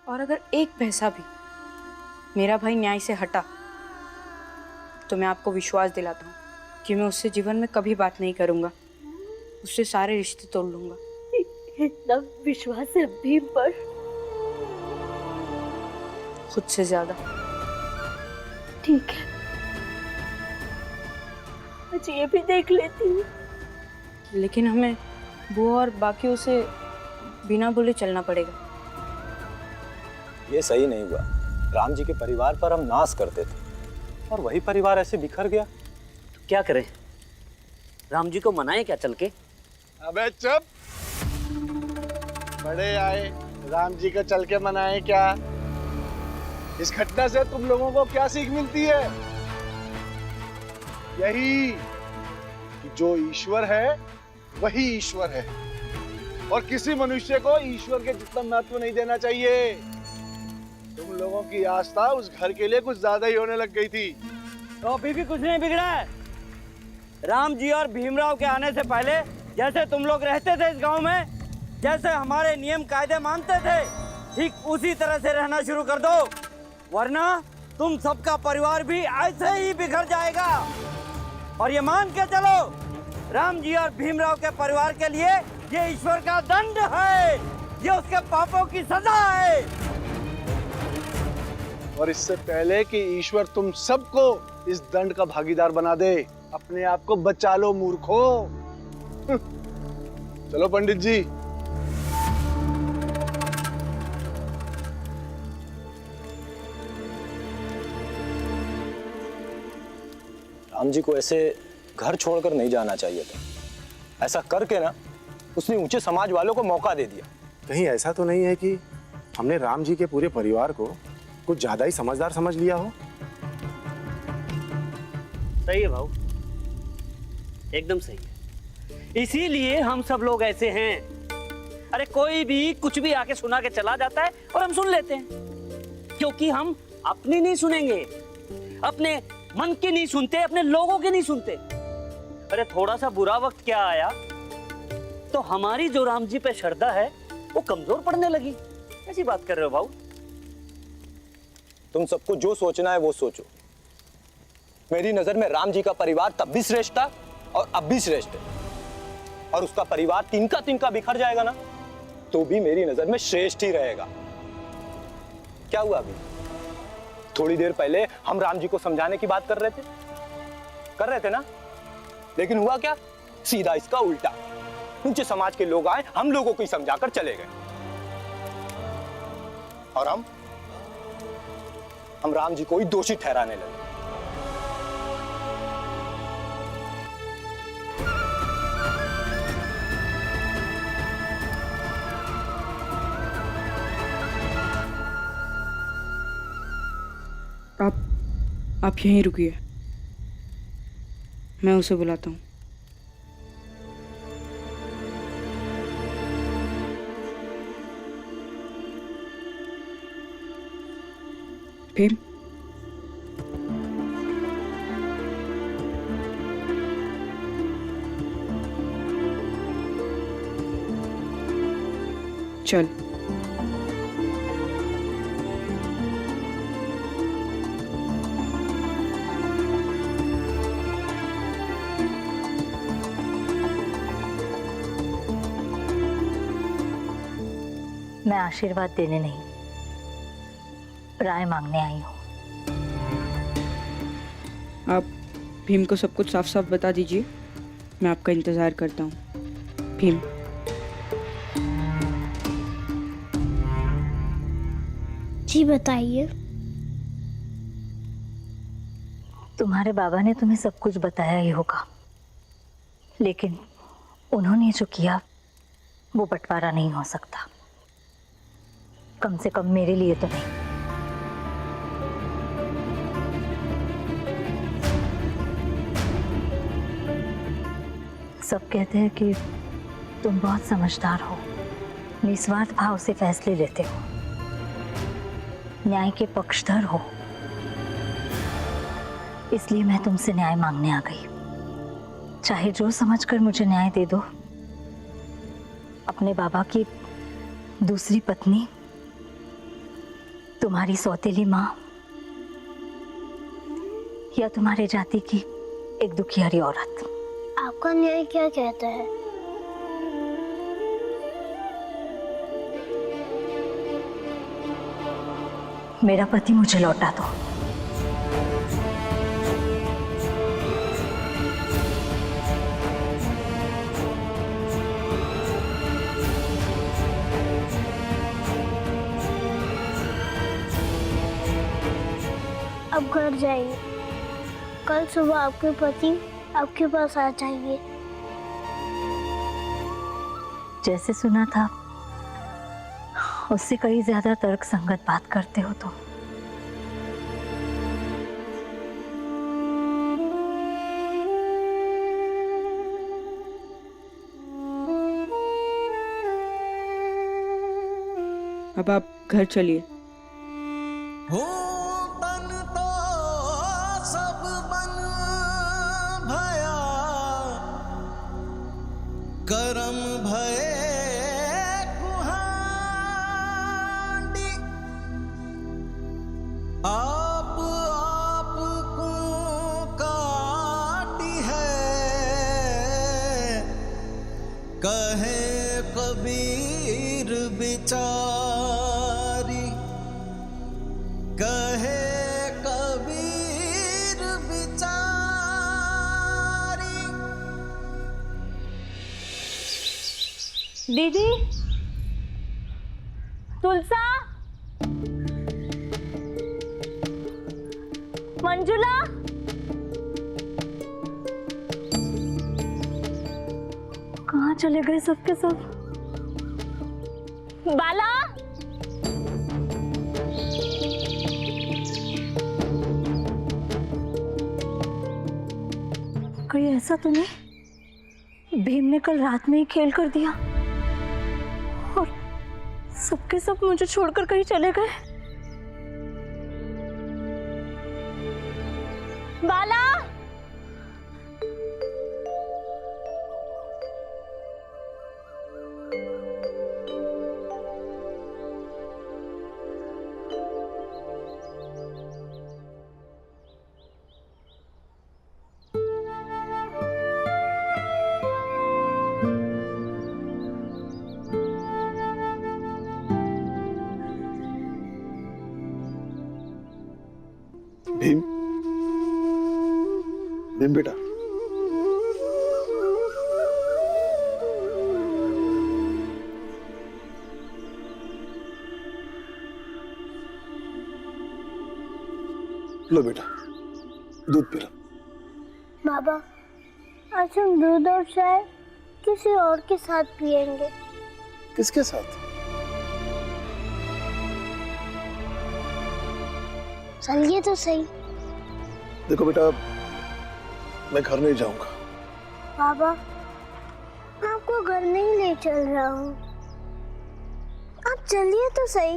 और अगर एक पैसा भी मेरा भाई न्याय से हटा तो मैं आपको विश्वास दिलाता हूँ कि मैं उससे जीवन में कभी बात नहीं करूंगा, उससे सारे रिश्ते तोड़ लूंगा। इतना विश्वास है भीम पर? खुद से ज्यादा। ठीक है, आज ये भी देख लेती हूँ। लेकिन हमें वो और बाकी उसे बिना बोले चलना पड़ेगा। ये सही नहीं हुआ। राम जी के परिवार पर हम नाश करते थे और वही परिवार ऐसे बिखर गया। तो क्या करें? राम जी को मनाएं क्या चल के? अबे चुप! बड़े आए, राम जी का चल के मनाएं क्या? इस घटना से तुम लोगों को क्या सीख मिलती है? यही कि जो ईश्वर है वही ईश्वर है और किसी मनुष्य को ईश्वर के जितना महत्व नहीं देना चाहिए। तुम लोगों की आस्था उस घर के लिए कुछ ज्यादा ही होने लग गई थी। तो अभी भी कुछ नहीं बिगड़ा है। राम जी और भीमराव के आने से पहले जैसे तुम लोग रहते थे इस गांव में, जैसे हमारे नियम कायदे मानते थे, ठीक उसी तरह से रहना शुरू कर दो, वरना तुम सबका परिवार भी ऐसे ही बिखर जाएगा। और ये मान के चलो, राम जी और भीमराव के परिवार के लिए ये ईश्वर का दंड है, ये उसके पापों की सजा है। और इससे पहले कि ईश्वर तुम सबको इस दंड का भागीदार बना दे, अपने आप को बचा लो मूर्खो। चलो पंडित जी। राम जी को ऐसे घर छोड़कर नहीं जाना चाहिए था। ऐसा करके ना उसने ऊंचे समाज वालों को मौका दे दिया। कहीं ऐसा तो नहीं है कि हमने राम जी के पूरे परिवार को कुछ ज्यादा ही समझदार समझ लिया हो? सही है भाऊ, एकदम सही है। इसीलिए हम सब लोग ऐसे हैं। अरे कोई भी कुछ भी आके सुना के चला जाता है और हम सुन लेते हैं, क्योंकि हम अपनी नहीं सुनेंगे, अपने मन की नहीं सुनते, अपने लोगों की नहीं सुनते। अरे थोड़ा सा बुरा वक्त क्या आया तो हमारी जो राम जी पे श्रद्धा है वो कमजोर पड़ने लगी। ऐसी बात कर रहे हो भाऊ? तुम सबको जो सोचना है वो सोचो। मेरी नजर में राम जी का परिवार तब भी श्रेष्ठ था और अब भी श्रेष्ठ है, और उसका परिवार तिनका तिनका बिखर जाएगा ना तो भी मेरी नजर में श्रेष्ठ ही रहेगा। क्या हुआ अभी? थोड़ी देर पहले हम राम जी को समझाने की बात कर रहे थे ना, लेकिन हुआ क्या? सीधा इसका उल्टा। ऊंचे समाज के लोग आए, हम लोगों को ही समझाकर चले गए, और हम राम जी को ही दोषी ठहराने लगे। आप यहीं रुकिए, मैं उसे बुलाता हूँ। भीम, चल। मैं आशीर्वाद देने नहीं, राय मांगने आई हूँ। आप भीम को सब कुछ साफ साफ बता दीजिए, मैं आपका इंतजार करता हूँ। भीम। जी बताइए। तुम्हारे बाबा ने तुम्हें सब कुछ बताया ही होगा, लेकिन उन्होंने जो किया वो बंटवारा नहीं हो सकता, कम से कम मेरे लिए तो नहीं। सब कहते हैं कि तुम बहुत समझदार हो, निस्वार्थ भाव से फैसले लेते हो, न्याय के पक्षधर हो। इसलिए मैं तुमसे न्याय मांगने आ गई। चाहे जो समझकर मुझे न्याय दे दो। अपने बाबा की दूसरी पत्नी तुम्हारी सौतेली माँ या तुम्हारे जाति की एक दुखियारी औरत। आपका न्याय क्या कहता है? मेरा पति मुझे लौटा दो। अब घर जाइए। कल सुबह आपके पति आपके पास आ जाएंगे। जैसे सुना था उससे कई ज्यादा तर्क संगत बात करते हो तुम। अब आप घर चलिए। हो तन तो सब बन भया, करम भये कुहांडी। आप को काटी है, कहे कबीर बिचारी, कहे कबीर बिचारी। दीदी, तुलसा, मंजुला, कहाँ चले गए सबके सब? बाला, कहीं ऐसा तो नहीं भीम ने कल रात में ही खेल कर दिया और सबके सब मुझे छोड़कर कहीं चले गए? बाला, भीम, भीम बेटा, लो बेटा, दूध पी लो। बाबा, आज हम दूध और चाय किसी और के साथ पिएंगे। किसके साथ? चलिए तो सही। देखो बेटा, मैं घर नहीं जाऊंगा। बाबा, मैं आपको घर नहीं ले चल रहा हूँ। आप चलिए तो सही।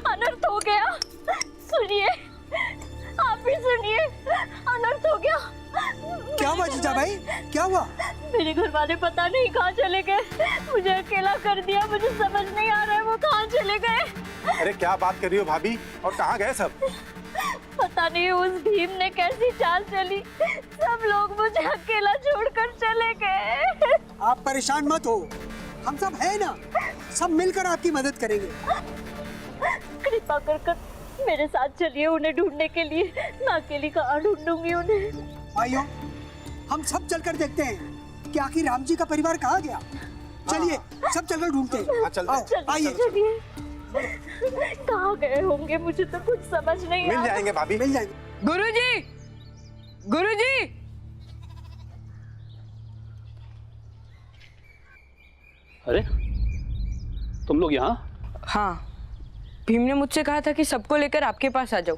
अनर्थ हो गया। सुनिए, आप भी सुनिए, अनर्थ हो गया। क्या हुआ जीजा भाई, क्या हुआ? मेरे घर वाले पता नहीं कहाँ चले गए। मुझे अकेला कर दिया। मुझे समझ नहीं आ रहा है वो कहाँ चले गए। अरे क्या बात कर रही हो भाभी, और कहाँ गए सब? पता नहीं उस भीम ने कैसी चाल चली, सब लोग मुझे अकेला छोड़कर चले गए। आप परेशान मत हो, हम सब है ना, सब मिलकर आपकी मदद करेंगे। कृपा कर मेरे साथ चलिए उन्हें ढूंढने के लिए। मैं अकेली कहाँ ढूंढूंगी उन्हें। भाइयों, हम सब चलकर देखते हैं कि आखिर राम जी का परिवार कहाँ गया। चलिए सब चलकर ढूंढते हैं। हाँ, चलते हैं। आओ, आइए। चलिए, कहाँ गए होंगे मुझे तो कुछ समझ नहीं मिल आ रहा। जाएंगे भाभी, मिल जाएंगे। गुरुजी, गुरुजी, अरे तुम लोग यहाँ? हाँ, भीम ने मुझसे कहा था कि सबको लेकर आपके पास आ जाओ।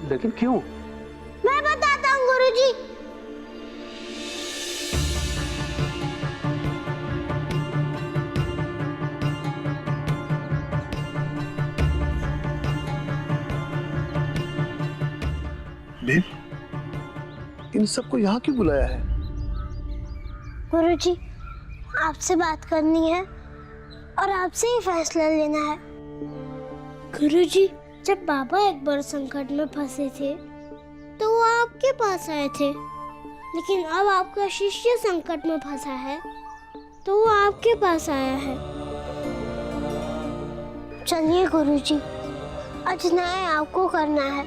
लेकिन क्यों? मैं बताता हूँ गुरुजी। भीम, इन सबको यहाँ क्यों बुलाया है? गुरुजी, आपसे बात करनी है और आपसे ही फैसला लेना है। गुरुजी, जब बाबा एक बार संकट में फंसे थे तो वो आपके पास आए थे, लेकिन अब आपका शिष्य संकट में फंसा है तो वो आपके पास आया है। चलिए गुरुजी, आज न्याय आपको करना है।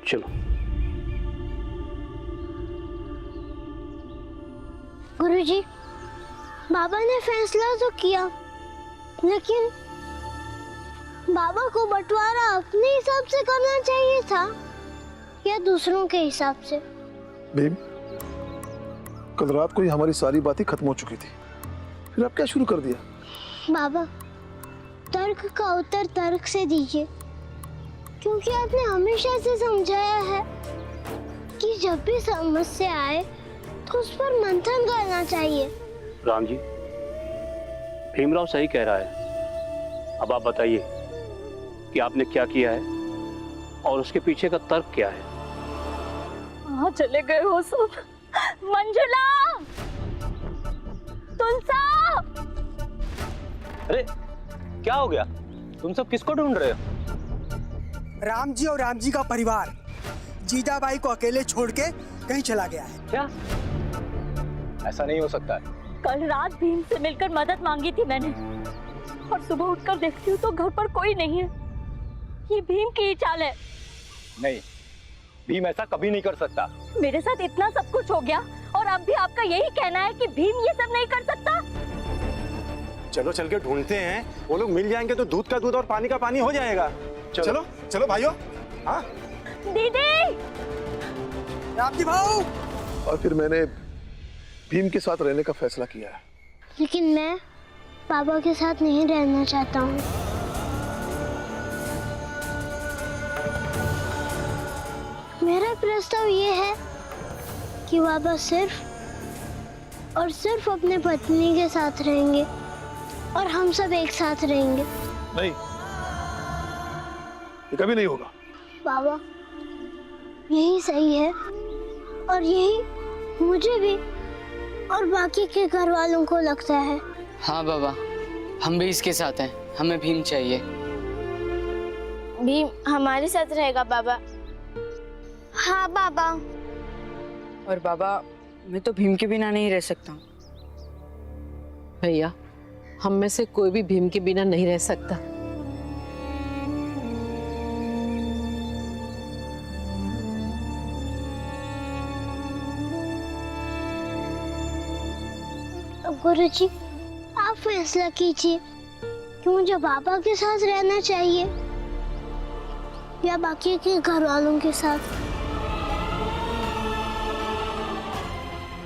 चलो। गुरुजी, बाबा ने फैसला तो किया, लेकिन बाबा को बंटवारा अपने हिसाब से करना चाहिए था या दूसरों के हिसाब से? भीम, कल रात को ही हमारी सारी बातें खत्म हो चुकी थी, फिर आप क्या शुरू कर दिया? बाबा, तर्क का उत्तर तर्क से दीजिए, क्योंकि आपने हमेशा से समझाया है कि जब भी समस्या आए तो उस पर मंथन करना चाहिए। राम जी, भीमराव सही कह रहा है। अब आप बताइए कि आपने क्या किया है और उसके पीछे का तर्क क्या है? कहाँ चले गए हो सब? मंजुला, तुलसा। अरे क्या हो गया? तुम सब किसको ढूंढ रहे हो? राम जी और राम जी का परिवार जीजाबाई को अकेले छोड़ के कहीं चला गया है। क्या? ऐसा नहीं हो सकता है। कल रात भीम से मिलकर मदद मांगी थी मैंने, और सुबह उठकर देखती हूँ तो घर पर कोई नहीं है। ये भीम की ही चाल है। नहीं, भीम ऐसा कभी नहीं कर सकता। मेरे साथ इतना सब कुछ हो गया और अब भी आपका यही कहना है कि भीम ये सब नहीं कर सकता? चलो चल के ढूंढते हैं, वो लोग मिल जाएंगे तो दूध का दूध और पानी का पानी हो जाएगा। चलो चलो भाइयों। हाँ दीदी, राम जी भाऊ। और फिर मैंने भीम के साथ रहने का फैसला किया है। लेकिन मैं बाबा के साथ नहीं रहना चाहता हूँ। मेरा प्रस्ताव ये है कि बाबा सिर्फ और सिर्फ अपने पत्नी के साथ रहेंगे और हम सब एक साथ रहेंगे। नहीं, ये कभी नहीं होगा। बाबा, यही सही है और यही मुझे भी और बाकी के घर वालों को लगता है। हाँ बाबा, हम भी इसके साथ हैं। हमें भीम चाहिए। भीम हमारे साथ रहेगा बाबा। हाँ बाबा। और बाबा, मैं तो भीम के बिना नहीं रह सकता हूँ। भैया, हम में से कोई भी भीम के बिना नहीं रह सकता। गुरुजी, आप फैसला कीजिए कि मुझे बाबा के साथ रहना चाहिए या बाकी के घर वालों के साथ।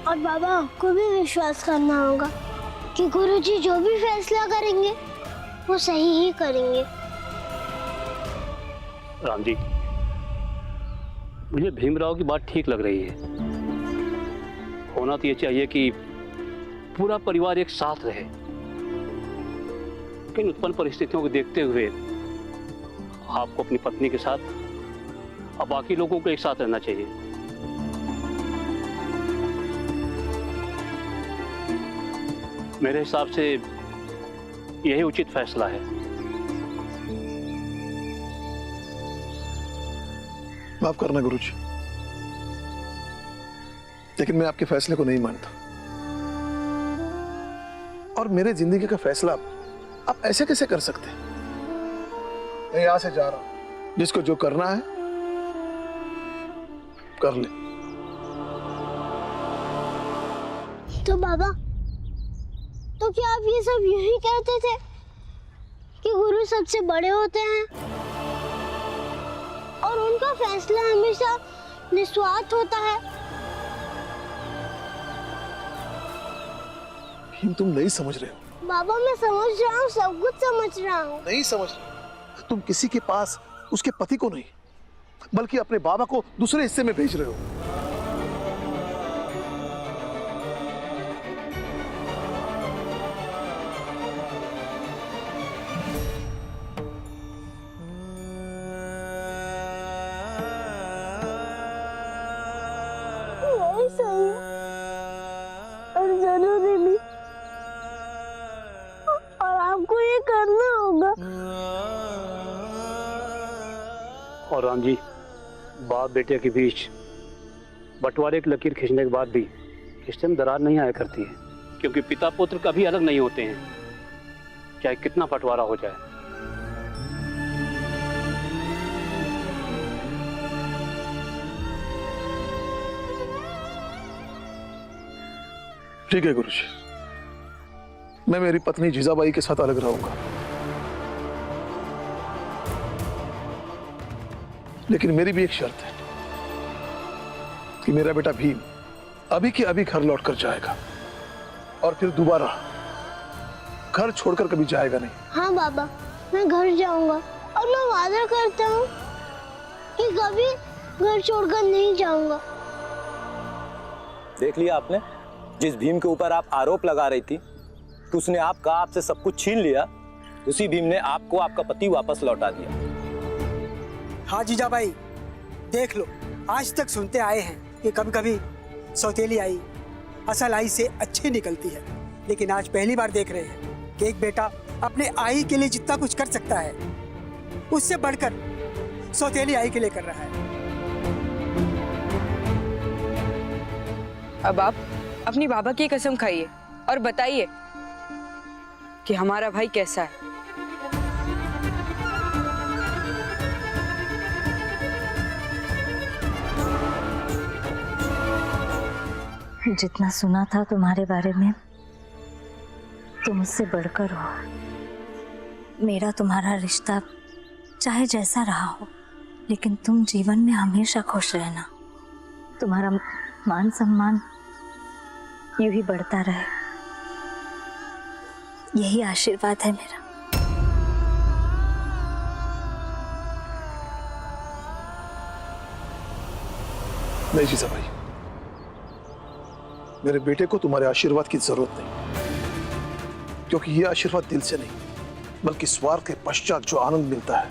और बाबा, आपको भी विश्वास करना होगा कि गुरुजी जो भी फैसला करेंगे वो सही ही करेंगे। राम जी, मुझे भीमराव की बात ठीक लग रही है। होना तो ये चाहिए कि पूरा परिवार एक साथ रहे, लेकिन उत्पन्न परिस्थितियों को देखते हुए आपको अपनी पत्नी के साथ और बाकी लोगों को एक साथ रहना चाहिए। मेरे हिसाब से यही उचित फैसला है। माफ करना गुरुजी, लेकिन मैं आपके फैसले को नहीं मानता। और मेरे जिंदगी का फैसला आप ऐसे कैसे कर सकते हैं? मैं यहां से जा रहा हूं। जिसको जो करना है कर ले। तो बाबा, तो क्या आप ये सब यूं ही कहते थे कि गुरु सबसे बड़े होते हैं और उनका फैसला हमेशा निस्वार्थ होता है? भीम, तुम नहीं समझ रहे हो। बाबा, मैं समझ रहा हूँ, सब कुछ समझ रहा हूँ। नहीं समझ रहे। तुम किसी के पास उसके पति को नहीं, बल्कि अपने बाबा को दूसरे हिस्से में भेज रहे हो। और राम जी, बाप बेटे के बीच बंटवारे की लकीर खींचने के बाद भी रिश्ते में दरार नहीं आया करती है, क्योंकि पिता पुत्र कभी अलग नहीं होते हैं, चाहे कितना बंटवारा हो जाए। ठीक है गुरुजी, मैं मेरी पत्नी जीजाबाई के साथ अलग रहूंगा, लेकिन मेरी भी एक शर्त है कि मेरा बेटा भीम अभी के अभी घर लौट कर जाएगा और फिर दोबारा घर छोड़कर कभी जाएगा नहीं। हाँ बाबा, मैं घर जाऊंगा और मैं वादा करता हूँ कि कभी घर छोड़कर नहीं जाऊंगा। देख लिया आपने, जिस भीम के ऊपर आप आरोप लगा रही थी कि उसने आपसे सब कुछ छीन लिया, उसी भीम ने आपको आपका पति वापस लौटा दिया। हाँ जीजाबाई, देख लो, आज तक सुनते आए हैं कि कभी कभी सौतेली आई असल आई से अच्छी निकलती है, लेकिन आज पहली बार देख रहे हैं कि एक बेटा अपने आई के लिए जितना कुछ कर सकता है उससे बढ़कर सौतेली आई के लिए कर रहा है। अब आप अपनी बाबा की कसम खाइए और बताइए कि हमारा भाई कैसा है। जितना सुना था तुम्हारे बारे में, तुम मुझसे बढ़कर हो। मेरा तुम्हारा रिश्ता चाहे जैसा रहा हो, लेकिन तुम जीवन में हमेशा खुश रहना। तुम्हारा मान सम्मान यूं ही बढ़ता रहे, यही आशीर्वाद है मेरा। नहीं जीजाबाई, मेरे बेटे को तुम्हारे आशीर्वाद की जरूरत नहीं, क्योंकि यह आशीर्वाद दिल से नहीं बल्कि स्वार्थ के पश्चात जो आनंद मिलता है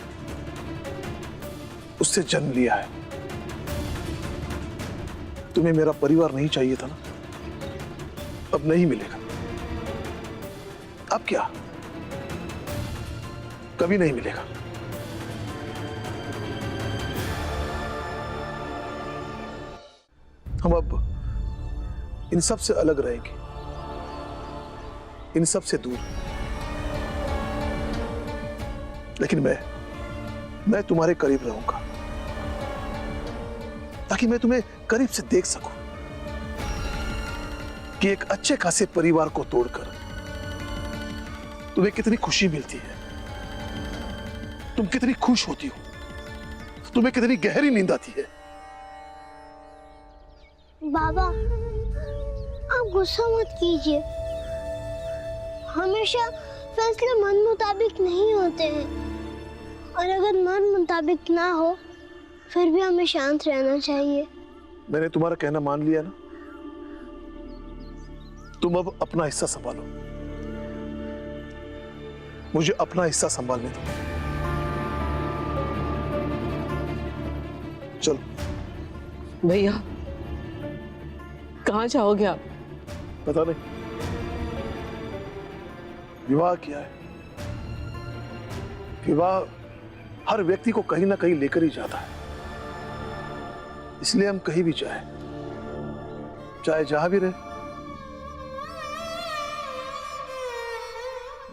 उससे जन्म लिया है। तुम्हें मेरा परिवार नहीं चाहिए था ना, अब नहीं मिलेगा। अब क्या, कभी नहीं मिलेगा। हम अब इन सब से अलग रहेंगे, इन सब से दूर। लेकिन मैं तुम्हारे करीब रहूंगा ताकि मैं तुम्हें करीब से देख सकूं कि एक अच्छे खासे परिवार को तोड़कर तुम्हें कितनी खुशी मिलती है, तुम कितनी खुश होती हो, तुम्हें कितनी गहरी नींद आती है। बाबा, आप गुस्सा मत कीजिए। हमेशा फैसले मन मुताबिक नहीं होते हैं, और अगर मन मुताबिक ना हो फिर भी हमें शांत रहना चाहिए। मैंने तुम्हारा कहना मान लिया ना, तुम अब अपना हिस्सा संभालो, मुझे अपना हिस्सा संभालने दो। चलो। भैया, कहाँ जाओगे आप? पता नहीं, विवाह किया है। विवाह हर व्यक्ति को कहीं ना कहीं लेकर ही जाता है, इसलिए हम कहीं भी जाए, चाहे जहां भी रहे।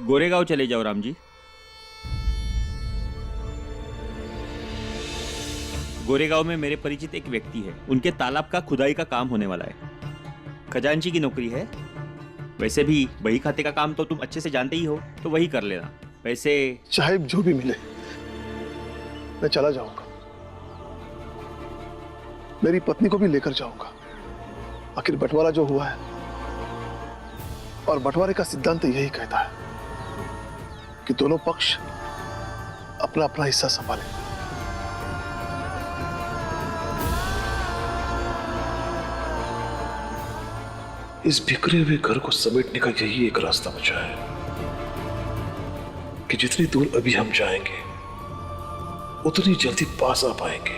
गोरेगांव चले जाओ राम जी। गोरेगांव में मेरे परिचित एक व्यक्ति है, उनके तालाब का खुदाई का काम होने वाला है। खजांची की नौकरी है। वैसे भी बही खाते का काम तो तुम अच्छे से जानते ही हो, तो वही कर लेना। वैसे चाहे जो भी मिले मैं चला जाऊंगा, मेरी पत्नी को भी लेकर जाऊंगा। आखिर बंटवारा जो हुआ है, और बंटवारे का सिद्धांत यही कहता है कि दोनों पक्ष अपना अपना हिस्सा संभालें। इस बिखरे हुए घर को समेटने का यही एक रास्ता बचा है कि जितनी दूर अभी हम जाएंगे उतनी जल्दी पास आ पाएंगे।